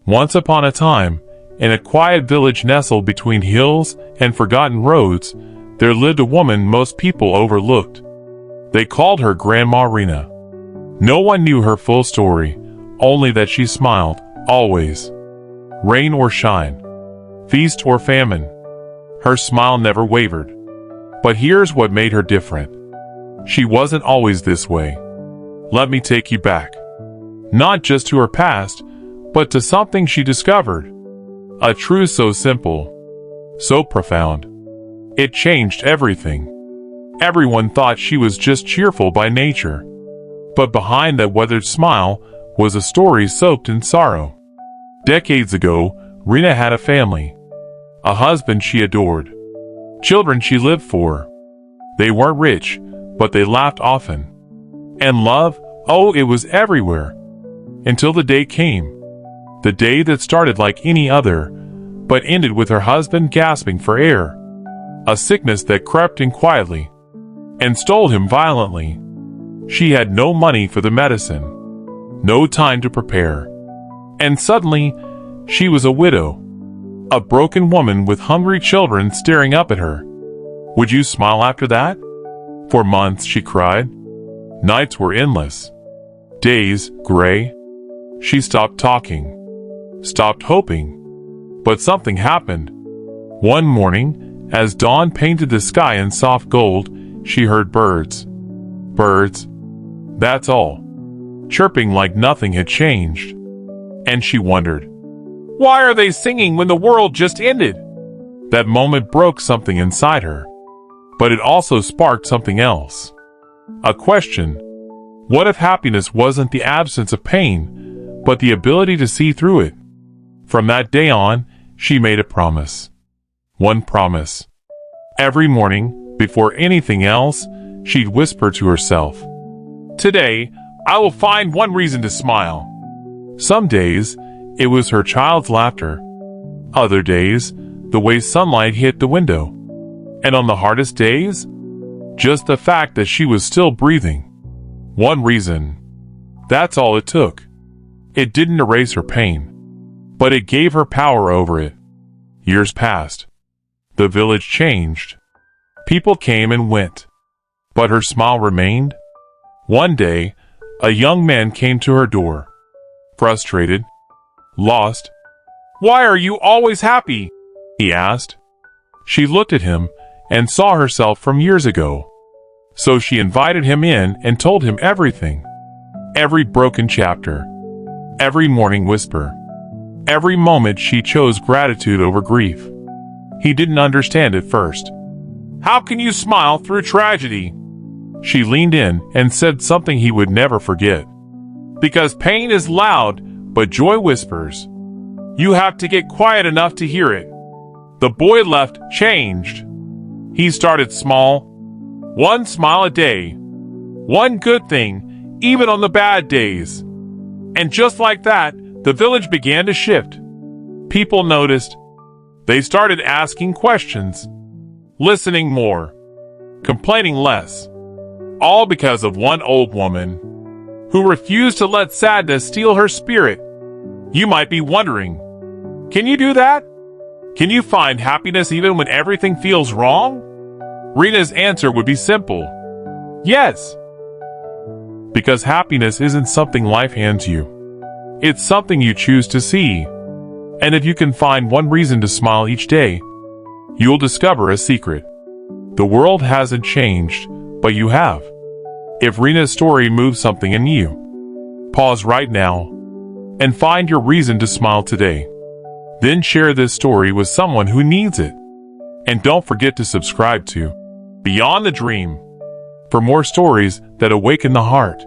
Once upon a time, in a quiet village nestled between hills and forgotten roads, there lived a woman most people overlooked. They called her Grandma Rena. No one knew her full story, only that she smiled, always. Rain or shine, feast or famine, her smile never wavered. But here's what made her different. She wasn't always this way. Let me take you back. Not just to her past, but to something she discovered. A truth so simple, so profound. It changed everything. Everyone thought she was just cheerful by nature. But behind that weathered smile was a story soaked in sorrow. Decades ago, Rena had a family. A husband she adored. Children she lived for. They weren't rich, but they laughed often. And love, oh, it was everywhere. Until the day came. The day that started like any other, but ended with her husband gasping for air. A sickness that crept in quietly and stole him violently. She had no money for the medicine, no time to prepare. And suddenly, she was a widow. A broken woman with hungry children staring up at her. Would you smile after that? For months she cried. Nights were endless. Days gray. She stopped talking. Stopped hoping. But something happened. One morning, as dawn painted the sky in soft gold, she heard birds. Birds. That's all. Chirping like nothing had changed. And she wondered, why are they singing when the world just ended? That moment broke something inside her. But it also sparked something else. A question. What if happiness wasn't the absence of pain, but the ability to see through it? From that day on, she made a promise. One promise. Every morning, before anything else, she'd whisper to herself, today, I will find one reason to smile. Some days, it was her child's laughter. Other days, the way sunlight hit the window. And on the hardest days, just the fact that she was still breathing. One reason. That's all it took. It didn't erase her pain, but it gave her power over it. Years passed. The village changed. People came and went. But her smile remained. One day, a young man came to her door. Frustrated. Lost. Why are you always happy? He asked. She looked at him and saw herself from years ago. So she invited him in and told him everything. Every broken chapter. Every morning whisper. Every moment she chose gratitude over grief. He didn't understand at first. How can you smile through tragedy? She leaned in and said something he would never forget. Because pain is loud, but joy whispers. You have to get quiet enough to hear it. The boy left changed. He started small. One smile a day. One good thing, even on the bad days. And just like that, the village began to shift. People noticed. They started asking questions. Listening more. Complaining less. All because of one old woman who refused to let sadness steal her spirit. You might be wondering, can you do that? Can you find happiness even when everything feels wrong? Rena's answer would be simple. Yes. Because happiness isn't something life hands you. It's something you choose to see. And if you can find one reason to smile each day, you'll discover a secret. The world hasn't changed, but you have. If Rena's story moves something in you, pause right now and find your reason to smile today. Then share this story with someone who needs it. And don't forget to subscribe to Beyond the Dream for more stories that awaken the heart.